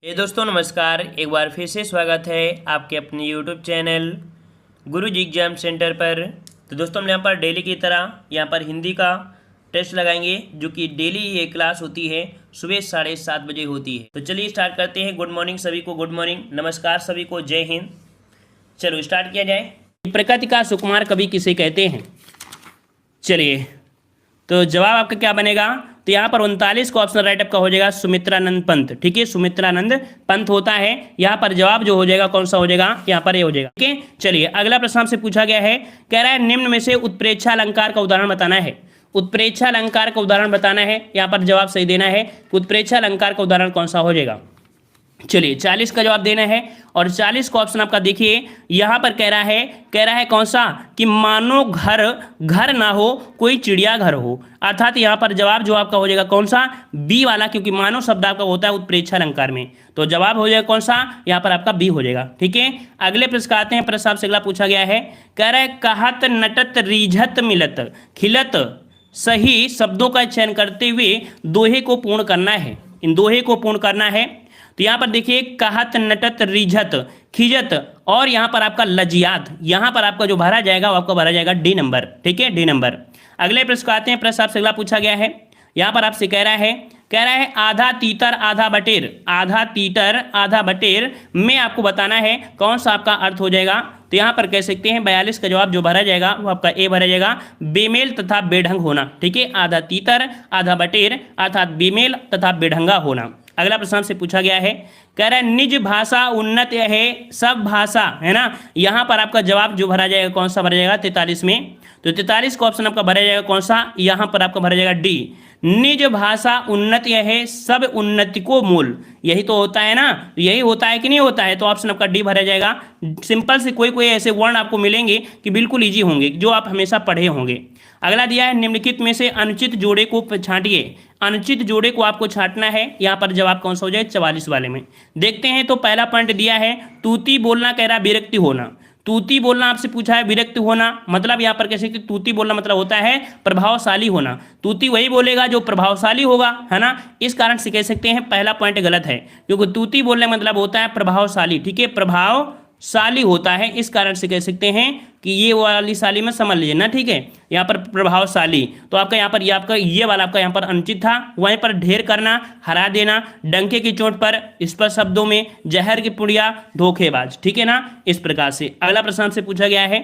दोस्तों नमस्कार। एक बार फिर से स्वागत है आपके अपने यूट्यूब चैनल गुरुजी एग्जाम सेंटर पर। तो दोस्तों हम यहाँ पर डेली की तरह यहाँ पर हिंदी का टेस्ट लगाएंगे, जो कि डेली ये क्लास होती है, सुबह 7:30 बजे होती है। तो चलिए स्टार्ट करते हैं। गुड मॉर्निंग सभी को, गुड मॉर्निंग, नमस्कार सभी को, जय हिंद। चलो स्टार्ट किया जाए। प्रकृति का सुकुमार कवि किसे कहते हैं? चलिए तो जवाब आपका क्या बनेगा? तो यहाँ पर 39 का ऑप्शन राइट आपका हो जाएगा सुमित्रानंद पंत। ठीक है, सुमित्रानंद पंत होता है। यहाँ पर जवाब जो हो जाएगा कौन सा हो जाएगा? यहाँ पर ये हो जाएगा। ठीक है, चलिए अगला प्रश्न आपसे पूछा गया है, कह रहा है निम्न में से उत्प्रेक्षा अलंकार का उदाहरण बताना है। उत्प्रेक्षा अलंकार का उदाहरण बताना है, यहाँ पर जवाब सही देना है। उत्प्रेक्षा अलंकार का उदाहरण कौन सा हो जाएगा? चलिए 40 का जवाब देना है। और 40 का ऑप्शन आपका देखिए, यहाँ पर कह रहा है कौन सा? कि मानो घर ना हो कोई चिड़ियाघर हो। अर्थात यहाँ पर जवाब जो आपका हो जाएगा कौन सा? बी वाला, क्योंकि मानो शब्द आपका होता है उत्प्रेक्षा अलंकार में। तो जवाब हो जाएगा कौन सा? यहाँ पर आपका बी हो जाएगा। ठीक है, अगले प्रश्न का आते हैं। प्रश्न आपसे अगला पूछा गया है, कह रहा है कहत नटत रीझत मिलत खिलत सही शब्दों का चयन करते हुए दोहे को पूर्ण करना है। इन दोहे को पूर्ण करना है। तो यहाँ पर देखिए, कहत नटत रिझत खिजत और यहाँ पर आपका लजियात, यहाँ पर आपका जो भरा जाएगा वो आपका भरा जाएगा डी नंबर। ठीक है, डी नंबर। अगले प्रश्न को आते हैं। प्रश्न आपसे अगला पूछा गया है, यहाँ पर आपसे कह रहा है आधा तीतर आधा बटेर, आधा तीतर आधा बटेर में आपको बताना है कौन सा आपका अर्थ हो जाएगा। तो यहाँ पर कह सकते हैं 42 का जवाब जो भरा जाएगा वो आपका ए भरा जाएगा, बेमेल तथा बेढंग होना। ठीक है, आधा तीतर आधा बटेर अर्थात बेमेल तथा बेढंगा होना। अगला प्रश्न आपसे पूछा गया है, कह रहा है निज भाषा उन्नत है सब भाषा, है ना। यहाँ पर आपका जवाब जो भरा जाएगा कौन सा भरा जाएगा? 43 में। तो 43 का ऑप्शन आपका भरा जाएगा कौन सा? यहाँ पर आपका भरा जाएगा डी, निज भाषा उन्नत है सब उन्नति को मूल। यही तो होता है ना, यही होता है कि नहीं होता है? तो ऑप्शन आपका डी भरा जाएगा। सिंपल से कोई ऐसे वर्ण आपको मिलेंगे कि बिल्कुल इजी होंगे, जो आप हमेशा पढ़े होंगे। अगला दिया है निम्नलिखित में से अनुचित जोड़े को छांटिए। अनुचित जोड़े को आपको छांटना है। यहाँ पर जवाब कौन सा हो जाए? 44 वाले में। देखते हैं, तो पहला पॉइंट दिया है तूती बोलना, कह रहा विरक्ति होना। तूती बोलना आपसे पूछा है, विरक्ति होना मतलब यहाँ पर कह सकते तूती बोलना मतलब होता है प्रभावशाली होना। तूती वही बोलेगा जो प्रभावशाली होगा, है ना। इस कारण से कह सकते हैं पहला पॉइंट गलत है, क्योंकि तूती बोलने मतलब होता है प्रभावशाली। ठीक है, प्रभावशाली होता है, इस कारण से कह सकते हैं कि ये वाली शाली में समझ लीजिए ना। ठीक है, यहाँ पर प्रभावशाली, तो आपका यहाँ पर ये वाला आपका यहाँ पर अनुचित था। वहीं पर ढेर करना, हरा देना, डंके की चोट पर, स्पष्ट शब्दों में जहर की पुड़िया, धोखेबाज। ठीक है ना, इस प्रकार से। अगला प्रश्न से पूछा गया है,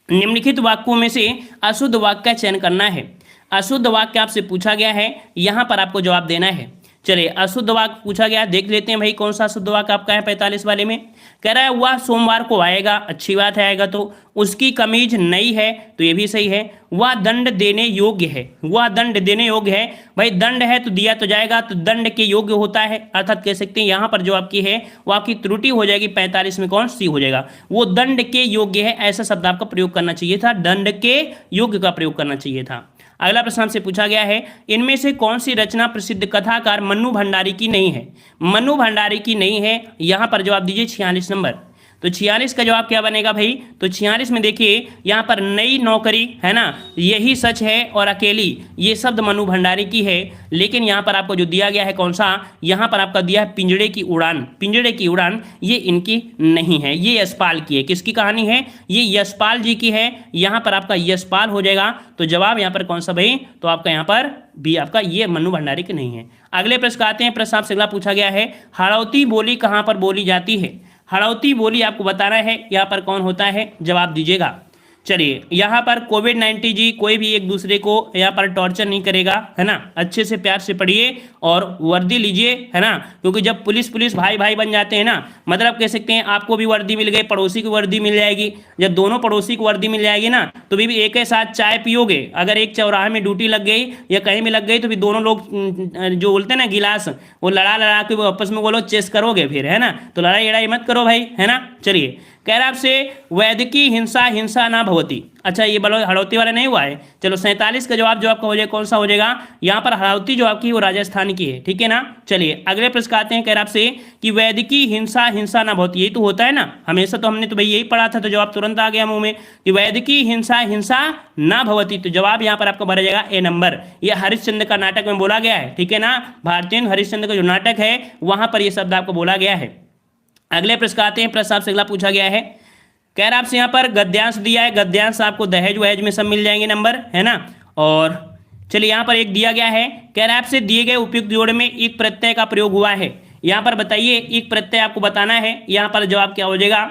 निम्नलिखित वाक्यों में से अशुद्ध वाक्य का चयन करना है। अशुद्ध वाक्य आपसे पूछा गया है, यहाँ पर आपको जवाब देना है। चलिए अशुद्ध वाक्य पूछा गया, देख लेते हैं भाई कौन सा अशुद्ध वाक्य आपका है 45 वाले में। कह रहा है वह सोमवार को आएगा, अच्छी बात है, आएगा तो। उसकी कमीज नई है, तो ये भी सही है। वह दंड देने योग्य है, वह दंड देने योग्य है। भाई दंड है तो दिया तो जाएगा, तो दंड के योग्य होता है, अर्थात कह सकते हैं यहाँ पर जो आपकी है वो आपकी त्रुटि हो जाएगी। 45 में कौन सी हो जाएगा? वो दंड के योग्य है, ऐसा शब्द आपका प्रयोग करना चाहिए था, दंड के योग्य का प्रयोग करना चाहिए था। अगला प्रश्न से पूछा गया है, इनमें से कौन सी रचना प्रसिद्ध कथाकार मन्नू भंडारी की नहीं है? मन्नू भंडारी की नहीं है, यहाँ पर जवाब दीजिए 46 नंबर। तो 46 का जवाब क्या बनेगा भाई? तो 46 में देखिए यहाँ पर नई नौकरी, है ना, यही सच है और अकेली, ये शब्द मन्नू भंडारी की है। लेकिन यहाँ पर आपको जो दिया गया है कौन सा? यहाँ पर आपका दिया है पिंजड़े की उड़ान। पिंजड़े की उड़ान ये इनकी नहीं है, ये यशपाल की है। किसकी कहानी है? ये यशपाल जी की है। यहाँ पर आपका यशपाल हो जाएगा। तो जवाब यहाँ पर कौन सा भाई? तो आपका यहाँ पर बी, आपका ये मन्नू भंडारी की नहीं है। अगले प्रश्न आते हैं। प्रश्न आपसे अगला पूछा गया है, हड़ौती बोली कहाँ पर बोली जाती है? हड़ौती बोली आपको बताना है, यहाँ पर कौन होता है? जवाब दीजिएगा। चलिए यहाँ पर कोविड-19 जी कोई भी एक दूसरे को यहाँ पर टॉर्चर नहीं करेगा, है ना। अच्छे से प्यार से पढ़िए और वर्दी लीजिए, है ना, क्योंकि जब पुलिस भाई भाई बन जाते हैं ना, मतलब कह सकते हैं आपको भी वर्दी मिल गई, पड़ोसी की वर्दी मिल जाएगी। जब दोनों पड़ोसी को वर्दी मिल जाएगी ना, तो भी एक ही साथ चाय पियोगे। अगर एक चौराहे में ड्यूटी लग गई या कहीं भी लग गई, तो भी दोनों लोग जो बोलते हैं ना गिलास, वो लड़ा के आपस में बोलो चेस करोगे फिर, है ना। तो लड़ाई मत करो भाई, है ना। चलिए कह रहा आपसे वैदिकी हिंसा ना भवति। भवती। अच्छा ये बोलो हड़ौती वाला नहीं हुआ है। चलो 47 का जवाब जो आपका हो जाएगा कौन सा हो जाएगा, यहाँ पर हड़ौती जो आपकी वो राजस्थान की है, ठीक है ना। चलिए अगले प्रश्न आते हैं, कह रहा आपसे कि वैदिकी हिंसा हिंसा ना भवती, यही तो होता है ना हमेशा, तो हमने तो भाई यही पढ़ा था, तो जवाब तुरंत आ गया मुंह में कि वैदिकी हिंसा हिंसा ना भवती। तो जवाब यहाँ पर आपका भरा जाएगा ए नंबर। ये हरिश्चंद्र का नाटक में बोला गया है, ठीक है ना। भारतीय हरिश्चंद्र का जो नाटक है वहां पर यह शब्द आपको बोला गया है। अगले प्रश्न आते हैं, प्रश्न आपसे अगला पूछा गया है, कह रहा आपसे यहाँ पर गद्यांश दिया है, गद्यांश आपको दहेज वहेज में सब मिल जाएंगे नंबर, है ना। और चलिए यहाँ पर एक दिया गया है, कह रहा है आपसे दिए गए उपयुक्त जोड़ में एक प्रत्यय का प्रयोग हुआ है, यहाँ पर बताइए एक प्रत्यय आपको बताना है, यहाँ पर जवाब क्या हो जाएगा।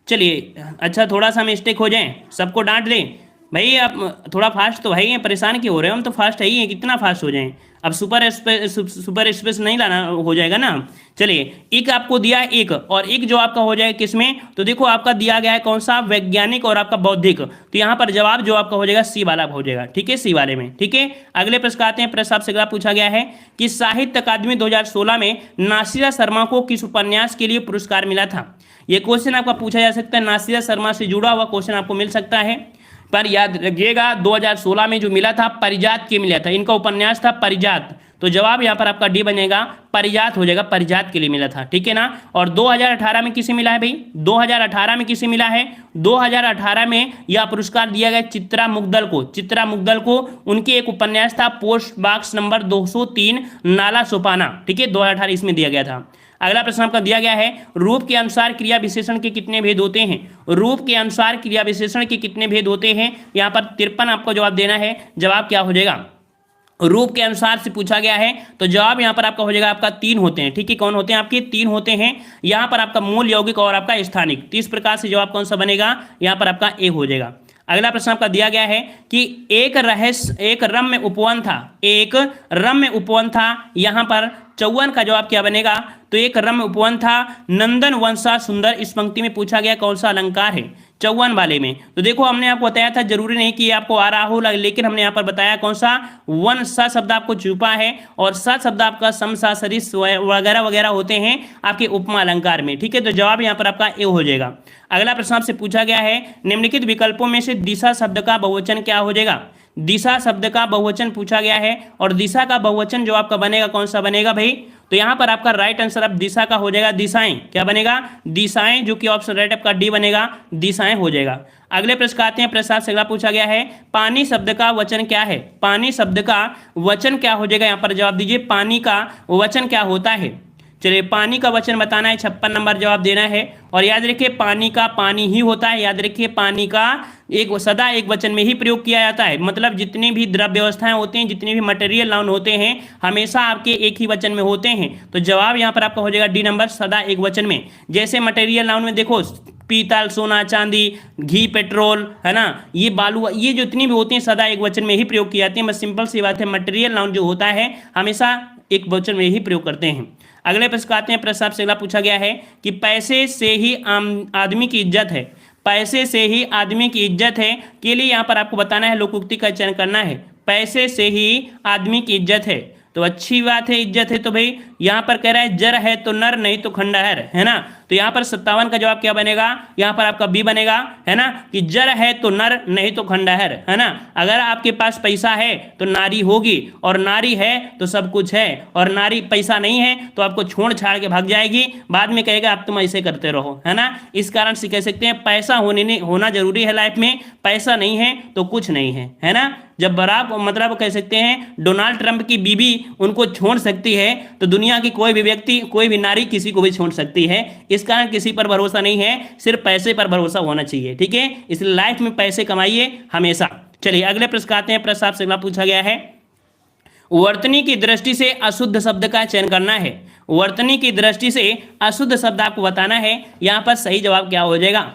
चलिए अच्छा थोड़ा सा मिस्टेक हो जाए सबको डांट दें भाई, आप थोड़ा फास्ट तो भाई परेशान क्यों हो रहे हो, हम तो फास्ट है ही हैं, कितना फास्ट हो जाएं, अब सुपर स्पेस नहीं लाना हो जाएगा ना। चलिए एक आपको दिया है एक, और एक जो आपका हो जाएगा किसमें, तो देखो आपका दिया गया है कौन सा, वैज्ञानिक और आपका बौद्धिक, तो यहाँ पर जवाब जो आपका हो जाएगा सी वाला हो जाएगा, ठीक है, सी वाले में, ठीक है। अगले प्रश्न आते हैं, प्रश्न आपसे अगला पूछा गया है कि साहित्य अकादमी 2016 में नासिरा शर्मा को किस उपन्यास के लिए पुरस्कार मिला था। ये क्वेश्चन आपका पूछा जा सकता है, नासिरा शर्मा से जुड़ा हुआ क्वेश्चन आपको मिल सकता है, पर याद रखिएगा 2016 में जो मिला था परिजात के मिला था, इनका उपन्यास था परिजात, तो जवाब यहाँ पर आपका डी बनेगा, परिजात हो जाएगा, परिजात के लिए मिला था, ठीक है ना। और 2018 में किसे मिला है भाई, 2018 में किसे मिला है, 2018 में यह पुरस्कार दिया गया चित्रा मुग्दल को, चित्रा मुग्दल को, उनके एक उपन्यास था पोस्ट बॉक्स नंबर 203 नाला सोपाना, ठीक है, 2018 इसमें दिया गया था। अगला प्रश्न आपका दिया गया है, रूप के अनुसार क्रिया विशेषण के कितने भेद होते हैं, रूप के अनुसार क्रिया विशेषण के कितने भेद होते हैं, यहाँ पर 53 आपको जवाब देना है, जवाब क्या हो जाएगा, रूप के अनुसार से पूछा गया है, तो जवाब यहाँ पर आपका हो जाएगा आपका 3 होते हैं, ठीक है, कौन होते हैं आपके 3 होते हैं, यहाँ पर आपका मूल, यौगिक और आपका स्थानिक, तो इस प्रकार से जवाब कौन सा बनेगा, यहाँ पर आपका ए हो जाएगा। अगला प्रश्न आपका दिया गया है कि एक रम्य उपवन था, एक रम्य उपवन था, यहाँ पर 54 का जवाब क्या बनेगा, तो एक रम्य उपवन था, नंदन वंशा सुंदर, इस पंक्ति में पूछा गया कौन सा अलंकार है 54 वाले में। तो देखो हमने आपको बताया था, जरूरी नहीं कि आपको आ रहा हो, लेकिन हमने यहाँ पर बताया कौन सा, वन सा शब्द आपको छुपा है, और सा शब्द आपका सम सा सरिस वगैरह वगैरह होते हैं आपके उपमा अलंकार में, ठीक है, तो जवाब यहाँ पर आपका ए हो जाएगा। अगला प्रश्न आपसे पूछा गया है, निम्नलिखित विकल्पों में से दिशा शब्द का बहुवचन क्या हो जाएगा, दिशा शब्द का बहुवचन पूछा गया है, और दिशा का बहुवचन जो आपका बनेगा कौन सा बनेगा भाई, तो यहाँ पर आपका राइट आंसर अब दिशा का हो जाएगा दिशाएं, क्या बनेगा, दिशाएं, जो कि ऑप्शन राइट आपका डी बनेगा, दिशाएं हो जाएगा। अगले प्रश्न आते हैं, प्रश्न से अगला पूछा गया है, पानी शब्द का वचन क्या है, पानी शब्द का वचन क्या हो जाएगा, यहाँ पर जवाब दीजिए, पानी का वचन क्या होता है। चलिए पानी का वचन बताना है, 56 नंबर जवाब देना है, और याद रखिए पानी का पानी ही होता है, याद रखिए पानी का एक सदा एक वचन में ही प्रयोग किया जाता है, मतलब जितनी भी द्रव्य व्यवस्थाएं होती हैं, जितने भी मटेरियल नाउन होते हैं, हमेशा आपके एक ही वचन में होते हैं, तो जवाब यहाँ पर आपका हो जाएगा डी नंबर, सदा एक वचन में। जैसे मटेरियल नाउन में देखो पीतल, सोना, चांदी, घी, पेट्रोल, है ना, ये बालू, ये जितनी भी होती हैं सदा एक वचन में ही प्रयोग की जाती है, बस सिंपल सी बात है, मटेरियल नाउन जो होता है हमेशा एक वचन में ही प्रयोग करते हैं। अगले प्रश्न आते हैं, प्रश्न आपसे अगला पूछा गया है कि पैसे से ही आदमी की इज्जत है, पैसे से ही आदमी की इज्जत है के लिए यहाँ पर आपको बताना है, लोकोक्ति का चयन करना है, पैसे से ही आदमी की इज्जत है, तो अच्छी बात है, इज्जत है, तो भाई यहाँ पर कह रहा है जर है तो नर, नहीं तो खंडहर, है ना, तो यहाँ पर 57 का जवाब क्या बनेगा, यहाँ पर आपका बी बनेगा, है ना, कि जर है तो नर, नहीं तो खंडहर, है ना। अगर आपके पास पैसा है तो नारी होगी, और नारी है तो सब कुछ है, और नारी पैसा नहीं है तो आपको छोड़ छाड़ के भाग जाएगी, बाद में कहेगा आप तुम ऐसे करते रहो, है ना। इस कारण से कह सकते हैं पैसा होना जरूरी है लाइफ में, पैसा नहीं है तो कुछ नहीं है ना। जब बराबर मतलब कह सकते हैं डोनाल्ड ट्रंप की बीबी उनको छोड़ सकती है, तो दुनिया की कोई भी व्यक्ति, कोई भी नारी किसी को भी छोड़ सकती है, इस कारण किसी पर भरोसा नहीं है, सिर्फ पैसे पर भरोसा होना चाहिए, ठीक है, इसलिए लाइफ में पैसे कमाइए हमेशा। चलिए अगले प्रश्न आते हैं, प्रश्न आपसे अगला पूछा गया है, वर्तनी की दृष्टि से अशुद्ध शब्द का चयन करना है, वर्तनी की दृष्टि से अशुद्ध शब्द आपको बताना है, यहाँ पर सही जवाब क्या हो जाएगा,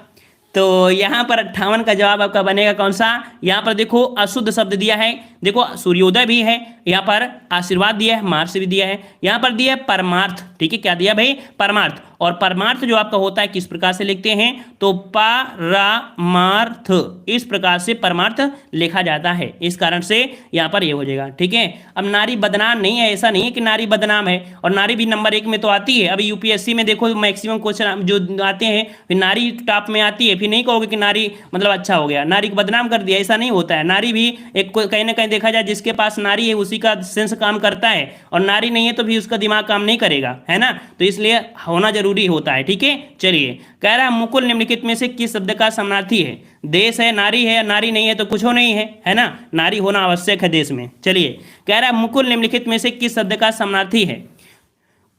तो यहाँ पर 58 का जवाब आपका बनेगा कौन सा, यहाँ पर देखो अशुद्ध शब्द दिया है, देखो सूर्योदय भी है, यहाँ पर आशीर्वाद दिया है, महर्षि भी दिया है, यहाँ पर दिया है परमार्थ। ठीक है, क्या दिया भाई? परमार्थ। और परमार्थ जो आपका होता है किस प्रकार से लिखते हैं? तो परमार्थ, इस प्रकार से परमार्थ लिखा जाता है। इस कारण से यहाँ पर ये हो जाएगा। ठीक है, अब नारी बदनाम नहीं है, ऐसा नहीं है कि नारी बदनाम है, और नारी भी नंबर 1 में तो आती है। अभी यूपीएससी में देखो मैक्सिमम क्वेश्चन जो आते हैं फिर नारी टॉप में आती है, फिर नहीं कहोगे कि नारी मतलब अच्छा हो गया, नारी को बदनाम कर दिया, ऐसा नहीं होता है। नारी भी एक कहीं ना कहीं देखा जाए जिसके पास नारी है उसी का सेंस काम करता है, और नारी नहीं है तो भी उसका दिमाग काम नहीं करेगा, है ना। तो इसलिए होना जरूरी होता है। ठीक है, चलिए कह रहा है मुकुल निम्नलिखित में से किस शब्द का समानार्थी है? देश है, नारी है, नारी नहीं है तो कुछ हो नहीं है, है ना। नारी होना आवश्यक है देश में। चलिए कह रहा है मुकुल निम्नलिखित में से किस शब्द का समानार्थी है?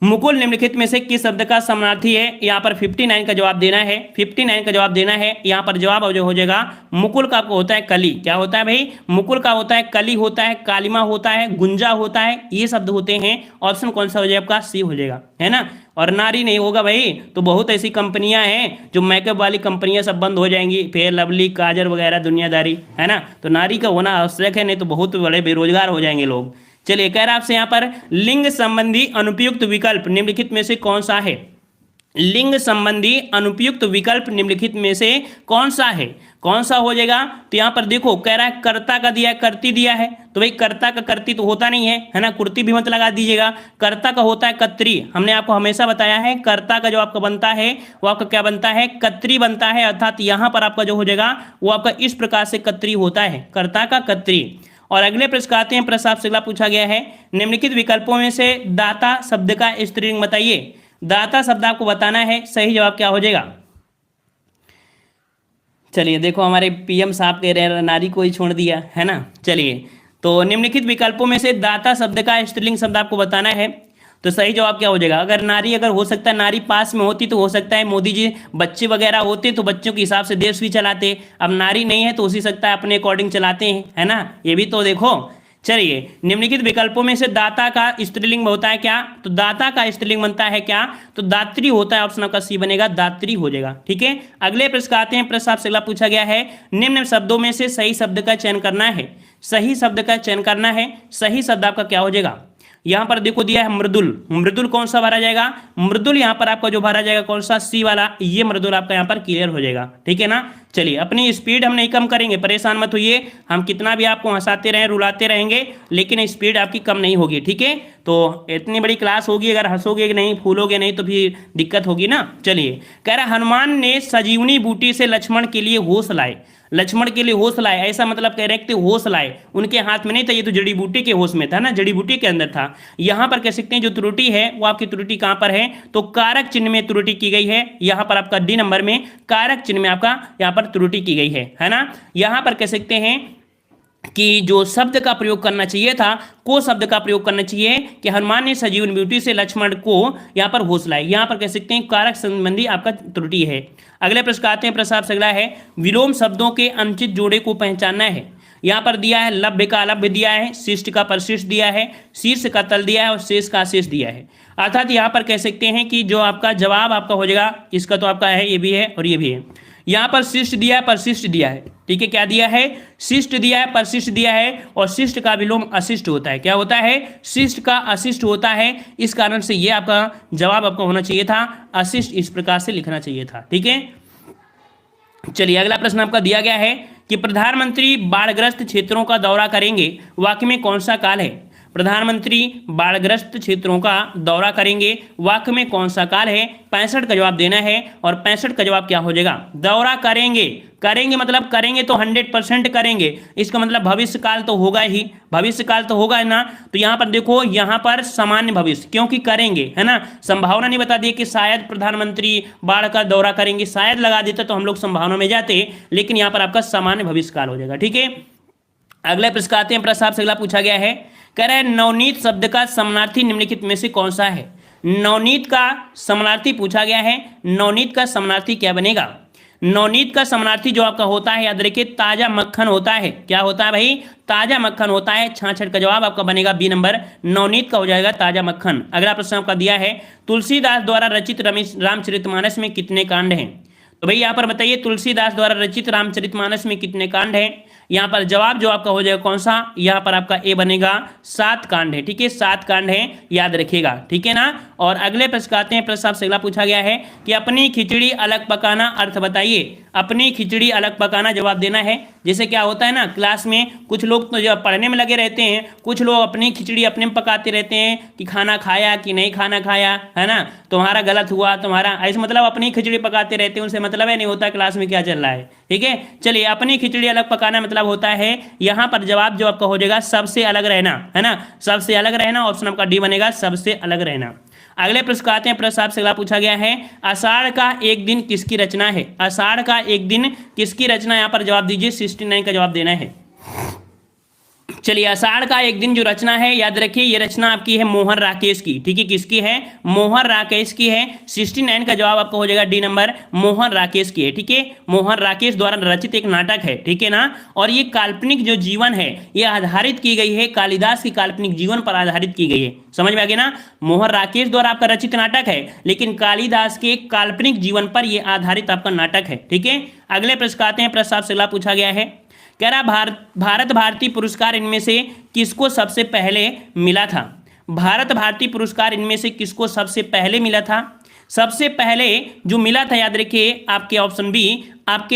मुकुल निम्नलिखित में से किस शब्द का समानार्थी है? यहाँ पर 59 का जवाब देना है, 59 का जवाब देना है। यहाँ पर जवाब जो हो जाएगा मुकुल का आपको होता है कली। क्या होता है भाई? मुकुल का होता है कली, होता है कालिमा, होता है गुंजा, होता है, ये शब्द होते हैं। ऑप्शन कौन सा हो जाएगा आपका? सी हो जाएगा, है ना। और नारी नहीं होगा भाई तो बहुत ऐसी कंपनियां हैं जो मेकअप वाली कंपनियां सब बंद हो जाएंगी, फेयर लवली, काजल वगैरह दुनियादारी, है ना। तो नारी का होना आवश्यक है, नहीं तो बहुत बड़े बेरोजगार हो जाएंगे लोग। चलिए कह रहा है आपसे यहाँ पर लिंग संबंधी अनुपयुक्त विकल्प निम्नलिखित में से कौन सा है? लिंग संबंधी अनुपयुक्त विकल्प निम्नलिखित में से कौन सा है? कौन सा हो जाएगा? तो यहाँ पर देखो कह रहा है कर्ता का दिया है, कर्ती दिया है, तो भाई कर्ता का कर्ती तो होता नहीं है ना, कुर्ती भी मत लगा दीजिएगा। कर्ता का होता है कत्री। हमने आपको हमेशा बताया है कर्ता का जो आपका बनता है वो आपका क्या बनता है? कत्री बनता है। अर्थात यहाँ पर आपका जो हो जाएगा वो आपका इस प्रकार से कत्री होता है, कर्ता का कत्री। और अगले प्रश्न आते हैं, प्रश्न आपसे अगला पूछा गया है निम्नलिखित विकल्पों में से दाता शब्द का स्त्रीलिंग बताइए। दाता शब्द आपको बताना है, सही जवाब क्या हो जाएगा? चलिए देखो हमारे पीएम साहब कह रहे हैं नारी को ही छोड़ दिया, है ना। चलिए तो निम्नलिखित विकल्पों में से दाता शब्द का स्त्रीलिंग शब्द आपको बताना है, तो सही जवाब क्या हो जाएगा? अगर नारी अगर हो सकता है नारी पास में होती तो हो सकता है मोदी जी बच्चे वगैरह होते तो बच्चों के हिसाब से देश भी चलाते। अब नारी नहीं है तो हो सकता है अपने अकॉर्डिंग चलाते हैं, है ना। ये भी तो देखो। चलिए निम्नलिखित विकल्पों में से दाता का स्त्रीलिंग होता है क्या? तो दाता का स्त्रीलिंग बनता है क्या? तो दात्री होता है। ऑप्शन आपका सी बनेगा, दात्री हो जाएगा। ठीक है, अगले प्रश्न आते हैं, प्रश्न आपसे अगला पूछा गया है निम्न शब्दों में से सही शब्द का चयन करना है। सही शब्द का चयन करना है, सही शब्द आपका क्या हो जाएगा? यहाँ पर देखो दिया है मृदुल। मृदुल कौन सा भरा जाएगा? मृदुल यहाँ पर आपका जो भरा जाएगा कौन सा? सी वाला, ये मृदुल आपका यहाँ पर क्लियर हो जाएगा। ठीक है ना। चलिए अपनी स्पीड हम नहीं कम करेंगे, परेशान मत होइए, हम कितना भी आपको हंसाते रहें रुलाते रहेंगे लेकिन स्पीड आपकी कम नहीं होगी। ठीक है, तो इतनी बड़ी क्लास होगी, अगर हंसोगे नहीं फूलोगे नहीं तो फिर दिक्कत होगी ना। चलिए कह रहा हनुमान ने संजीवनी बूटी से लक्ष्मण के लिए होश लाए। लक्ष्मण के लिए होश लाए, ऐसा मतलब कह रहे हैं कि होश लाए, उनके हाथ में नहीं था, ये तो जड़ी बूटी के होश में था ना, जड़ी बूटी के अंदर था। यहाँ पर कह सकते हैं जो त्रुटि है वो आपकी त्रुटि कहाँ पर है? तो कारक चिन्ह में त्रुटि की गई है। यहाँ पर आपका डी नंबर में कारक चिन्ह में आपका यहाँ पर त्रुटि की गई है ना। यहाँ पर कह सकते हैं कि जो शब्द का प्रयोग करना चाहिए था, को शब्द का प्रयोग करना चाहिए कि हनुमान ने संजीवनी बूटी से लक्ष्मण को यहाँ पर होश लाए। यहाँ पर कह सकते हैं कारक संबंधी आपका त्रुटि है। अगले प्रश्न आते हैं, प्रश्न आपसे अगला है विलोम शब्दों के अनुचित जोड़े को पहचानना है। यहाँ पर दिया है लभ्य का अलभ्य दिया है, शिष्ट का परिशिष्ट दिया है, शीर्ष का तल दिया है और शेष का शेष दिया है। अर्थात यहाँ पर कह सकते हैं कि जो आपका जवाब आपका हो जाएगा इसका तो आपका है, ये भी है और ये भी है। यहाँ पर शिष्ट दिया है, परशिष्ट दिया है। ठीक है, क्या दिया है? शिष्ट दिया है, परशिष्ट दिया है, और शिष्ट का विलोम अशिष्ट होता है। क्या होता है? शिष्ट का अशिष्ट होता है। इस कारण से ये आपका जवाब आपका होना चाहिए था अशिष्ट, इस प्रकार से लिखना चाहिए था। ठीक है, चलिए अगला प्रश्न आपका दिया गया है कि प्रधानमंत्री बाढ़ग्रस्त क्षेत्रों का दौरा करेंगे, वाक्य में कौन सा काल है? प्रधानमंत्री बाढ़ग्रस्त क्षेत्रों का दौरा करेंगे, वाक्य में कौन सा काल है? 65 का जवाब देना है, और 65 का जवाब क्या हो जाएगा? दौरा करेंगे। करेंगे मतलब करेंगे तो 100% करेंगे, इसका मतलब भविष्य काल तो होगा ही, भविष्य काल तो होगा ना। तो यहाँ पर देखो, यहाँ पर सामान्य भविष्य, क्योंकि करेंगे है ना, संभावना नहीं बता दी कि शायद प्रधानमंत्री बाढ़ का दौरा करेंगे, शायद लगा देता तो हम लोग संभावना में जाते, लेकिन यहाँ पर आपका सामान्य भविष्य काल हो जाएगा। ठीक है, अगले प्रश्न आते हैं, प्रश्न आपसे अगला पूछा गया है, कह रहे हैं नवनीत शब्द का समानार्थी निम्नलिखित में से कौन सा है? नवनीत का समानार्थी पूछा गया है, नवनीत का समानार्थी क्या बनेगा? नवनीत का समानार्थी जो आपका होता है, याद रखिए, ताजा मक्खन होता है। क्या होता है भाई? ताजा मक्खन होता है। 66 का जवाब आपका बनेगा बी नंबर, नवनीत का हो जाएगा ताजा मक्खन। अगला प्रश्न आपका दिया है तुलसीदास द्वारा रचित रामचरितमानस में कितने कांड हैं? तो भाई यहाँ पर बताइए तुलसीदास द्वारा रचित रामचरितमानस में कितने कांड हैं? यहाँ पर जवाब जो आपका हो जाएगा कौन सा, यहाँ पर आपका ए बनेगा, 7 कांड है। ठीक है, 7 कांड है, याद रखिएगा। ठीक है ना। और अगले प्रश्न आते हैं। प्रश्न आपसे अगला पूछा गया है कि अपनी खिचड़ी अलग पकाना अर्थ बताइए। अपनी खिचड़ी अलग पकाना जवाब देना है। जैसे क्या होता है ना, क्लास में कुछ लोग तो जब पढ़ने में लगे रहते हैं, कुछ लोग अपनी खिचड़ी अपने में पकाते रहते हैं कि खाना खाया कि नहीं खाना खाया, है ना, तुम्हारा गलत हुआ, तुम्हारा ऐसे, मतलब अपनी खिचड़ी पकाते रहते हैं, उनसे मतलब है नहीं होता क्लास में क्या चल रहा है। ठीक है, चलिए, अपनी खिचड़ी अलग पकाना मतलब होता है, यहाँ पर जवाब जो आपका हो जाएगा सबसे अलग रहना, है ना, सबसे अलग रहना। ऑप्शन आपका डी बनेगा, सबसे अलग रहना। अगले प्रश्न आते हैं। प्रश्न आपसे अगला पूछा गया है, आषाढ़ का एक दिन किसकी रचना है। आषाढ़ का एक दिन किसकी रचना, यहाँ पर जवाब दीजिए, 69 का जवाब देना है। चलिए, आषाढ़ का एक दिन जो रचना है, याद रखिए ये रचना आपकी है मोहन राकेश की। ठीक है, किसकी है, मोहन राकेश की है। 69 का जवाब आपका हो जाएगा डी नंबर, मोहन राकेश की है। ठीक है, मोहन राकेश द्वारा रचित एक नाटक है। ठीक है ना। और ये काल्पनिक जो जीवन है, ये आधारित की गई है कालिदास की काल्पनिक जीवन पर आधारित की गई है। समझ में आ गया ना, मोहन राकेश द्वारा आपका रचित नाटक है, लेकिन कालिदास के काल्पनिक जीवन पर यह आधारित आपका नाटक है। ठीक है, अगले प्रश्न आते हैं। प्रश्न आपसे अगला पूछा गया है, कह रहा भारत भारती पुरस्कार इनमें से किसको सबसे पहले मिला था। भारत भारती पुरस्कार इनमें से किसको सबसे पहले मिला था। सबसे पहले जो मिला था, याद रखिए, आपके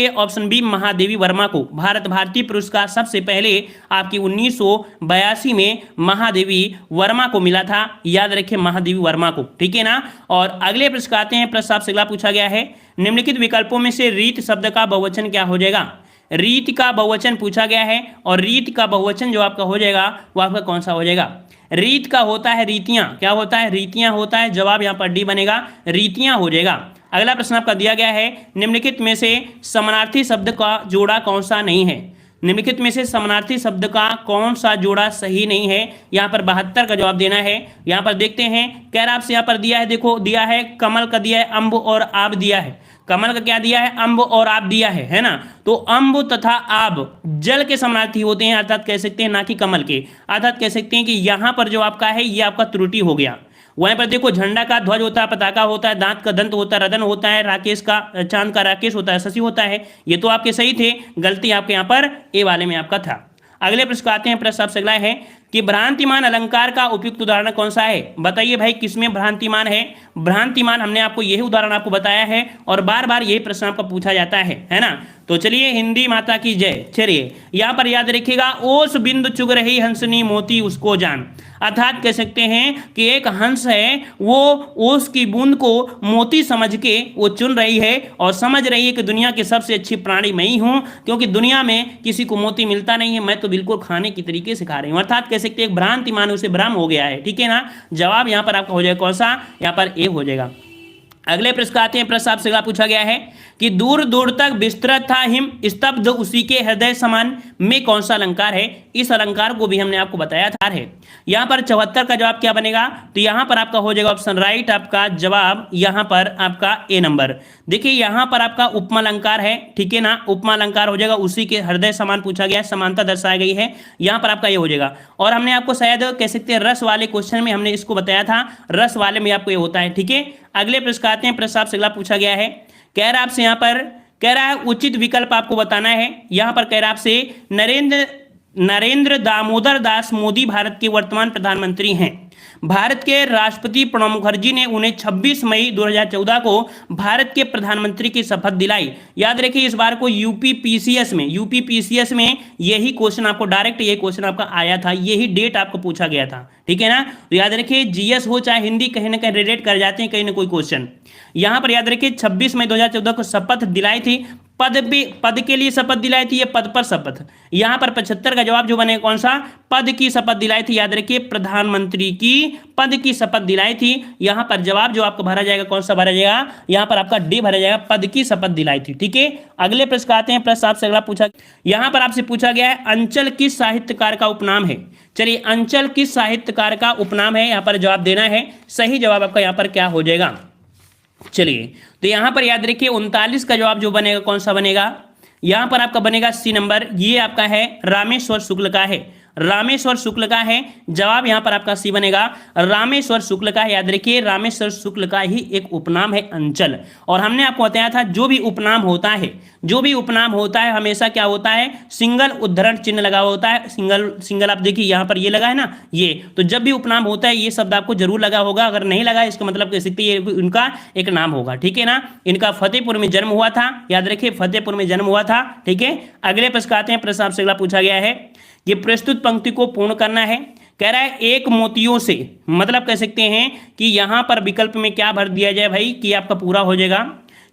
ऑप्शन बी महादेवी वर्मा को भारत भारती पुरस्कार सबसे पहले आपकी 1982 में महादेवी वर्मा को मिला था। याद रखिए, महादेवी वर्मा को। ठीक है ना। और अगले प्रश्न आते हैं। प्रश्न आपसे अगला पूछा गया है, निम्नलिखित विकल्पों में से रीत शब्द का बहुवचन क्या हो जाएगा। रीत का बहुवचन पूछा गया है, और रीत का बहुवचन जो आपका हो जाएगा वो आपका कौन सा हो जाएगा। रीत का होता है रीतियां। क्या होता है, रीतियां होता है। जवाब यहाँ पर डी बनेगा, रीतियां हो जाएगा। अगला प्रश्न आपका दिया गया है, निम्नलिखित में से समानार्थी शब्द का जोड़ा कौन सा नहीं है। निम्नलिखित में से समानार्थी शब्द का कौन सा जोड़ा सही नहीं है। यहाँ पर 72 का जवाब देना है। यहाँ पर देखते हैं, कह रहा आपसे यहाँ पर दिया है, देखो दिया है कमल का, दिया है अम्ब और आब दिया है। कमल का क्या दिया है, अम्ब और आब दिया है ना। तो अम्ब तथा आब जल के समानार्थी होते हैं, अर्थात कह सकते हैं ना कि कमल के। अर्थात कह सकते हैं कि यहाँ पर जो आपका है ये आपका त्रुटि हो गया। वहीं पर देखो, झंडा का ध्वज होता है, पताका होता है, दांत का दंत होता है, रदन होता है, राकेश का चांद का राकेश होता है, शशि होता है। ये तो आपके सही थे, गलती आपके यहाँ पर ए वाले में आपका था। अगले प्रश्न आते हैं। प्रश्न आपसे अगला है कि भ्रांतिमान अलंकार का उपयुक्त उदाहरण कौन सा है। बताइए भाई, किसमें भ्रांतिमान है। भ्रांतिमान हमने आपको यही उदाहरण आपको बताया है, और बार बार यही प्रश्न आपका पूछा जाता है ना। तो चलिए, हिंदी माता की जय। चलिए, यहाँ पर याद रखिएगा, ओस बिंदु चुग रही हंसनी मोती उसको जान। अर्थात कह सकते हैं कि एक हंस है, वो ओस की बूंद को मोती समझ के वो चुन रही है, और समझ रही है कि दुनिया की सबसे अच्छी प्राणी मैं ही हूँ, क्योंकि दुनिया में किसी को मोती मिलता नहीं है, मैं तो बिल्कुल खाने की तरीके से खा रही हूँ। अर्थात कह सकते हैं भ्रांति मान उसे भ्रम हो गया है। ठीक है ना। जवाब यहाँ पर आपका हो जाएगा कौन सा, यहाँ पर ए हो जाएगा। अगले प्रश्न आते हैं। प्रश्न आपसे पूछा गया है कि दूर दूर तक विस्तृत था हिम स्तब्ध उसी के हृदय समान में कौन सा अलंकार है। इस अलंकार को भी हमने आपको बताया था है। यहाँ पर 74 का जवाब क्या बनेगा, तो यहाँ पर आपका हो जाएगा ऑप्शन राइट, आपका जवाब यहाँ पर आपका ए नंबर। देखिए, यहाँ पर आपका उपमा अलंकार है। ठीक है ना, उपमा अलंकार हो जाएगा, उसी के हृदय समान पूछा गया है, समानता दर्शाई गई है, यहाँ पर आपका ये हो जाएगा। और हमने आपको शायद कह सकते हैं रस वाले क्वेश्चन में हमने इसको बताया था, रस वाले में आपको ये होता है। ठीक है, अगले प्रश्न आते हैं। प्रश्न आपसे अगला पूछा गया है, कह रहा आपसे यहाँ पर कह रहा है उचित विकल्प आपको बताना है। यहाँ पर कह रहा आपसे नरेंद्र दामोदर दास मोदी भारत के वर्तमान प्रधानमंत्री हैं। भारत के राष्ट्रपति प्रणब मुखर्जी ने उन्हें 26 मई 2014 को भारत के प्रधानमंत्री की शपथ दिलाई। याद रखिए, इस बार को यूपी पीसीएस में यही क्वेश्चन आपको डायरेक्ट ये क्वेश्चन आपका आया था, यही डेट आपको पूछा गया था। ठीक है ना। तो याद रखिए, जीएस हो चाहे हिंदी, कहीं ना कहीं रिलेट कर जाते हैं कहीं ना कोई क्वेश्चन। यहाँ पर याद रखिए 26 मई 2014 को शपथ दिलाई थी। पद के लिए शपथ दिलाई थी, ये पद पर शपथ। यहाँ पर 75 का जवाब जो बनेगा कौन सा, पद की शपथ दिलाई थी। याद रखिए, प्रधानमंत्री की पद की शपथ दिलाई थी। यहाँ पर जवाब जो आपको भरा जाएगा कौन सा भरा जाएगा, यहाँ पर आपका डी भरा जाएगा, पद की शपथ दिलाई थी। ठीक है, अगले प्रश्न आते हैं। प्रश्न आपसे अगला पूछा, यहाँ पर आपसे पूछा गया है अंचल किस साहित्यकार का उपनाम है। चलिए, अंचल किस साहित्यकार का उपनाम है, यहाँ पर जवाब देना है। सही जवाब आपका यहाँ पर क्या हो जाएगा। चलिए, तो यहां पर याद रखिए 39 का जवाब जो बनेगा कौन सा बनेगा, यहां पर आपका बनेगा सी नंबर। ये आपका है रामेश्वर शुक्ल का है। रामेश्वर शुक्ल का है। जवाब यहाँ पर आपका सी बनेगा, रामेश्वर शुक्ल का है। याद रखिए रामेश्वर शुक्ल का ही एक उपनाम है अंचल। और हमने आपको बताया था जो भी उपनाम होता है, जो भी उपनाम होता है हमेशा क्या होता है, सिंगल उद्धरण चिन्ह लगा हुआ होता है। सिंगल आप देखिए यहाँ पर ये लगा है ना, ये तो जब भी उपनाम होता है ये शब्द आपको जरूर लगा होगा, अगर नहीं लगा इसका मतलब कह सकते ये इनका एक नाम होगा। ठीक है ना, इनका फतेहपुर में जन्म हुआ था, याद रखिए फतेहपुर में जन्म हुआ था। ठीक है, अगले प्रश्न आते हैं। प्रश्न आपसे अगला पूछा गया है, ये प्रस्तुत पंक्ति को पूर्ण करना है। कह रहा है एक मोतियों से, मतलब कह सकते हैं कि यहां पर विकल्प में क्या भर दिया जाए भाई कि आपका पूरा हो जाएगा।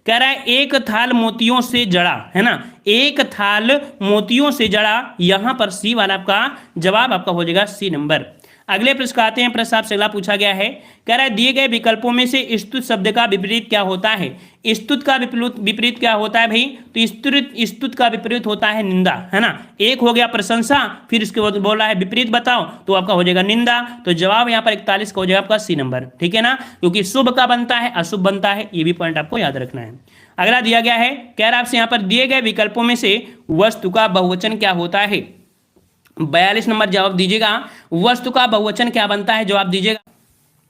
कह रहा है एक थाल मोतियों से जड़ा, है ना, एक थाल मोतियों से जड़ा, यहां पर सी वाला आपका जवाब आपका हो जाएगा सी नंबर। अगले प्रश्न आते हैं। प्रश्न आपसे अगला पूछा गया है, कह रहा है दिए गए विकल्पों में से स्तुत शब्द का विपरीत क्या होता है। स्तुत का विपरीत क्या होता है भाई, तो स्तुत का विपरीत होता है निंदा, है ना। एक हो गया प्रशंसा, फिर इसके बाद बोल रहा है विपरीत बताओ, तो आपका हो जाएगा निंदा। तो जवाब यहाँ पर 41 का हो जाएगा आपका सी नंबर। ठीक है ना, क्योंकि शुभ का बनता है अशुभ बनता है, ये भी पॉइंट आपको याद रखना है। अगला दिया गया है, कह रहा है आपसे यहाँ पर दिए गए विकल्पों में से वस्तु का बहुवचन क्या होता है। 42 नंबर जवाब दीजिएगा, वस्तु का बहुवचन क्या बनता है, जवाब दीजिएगा।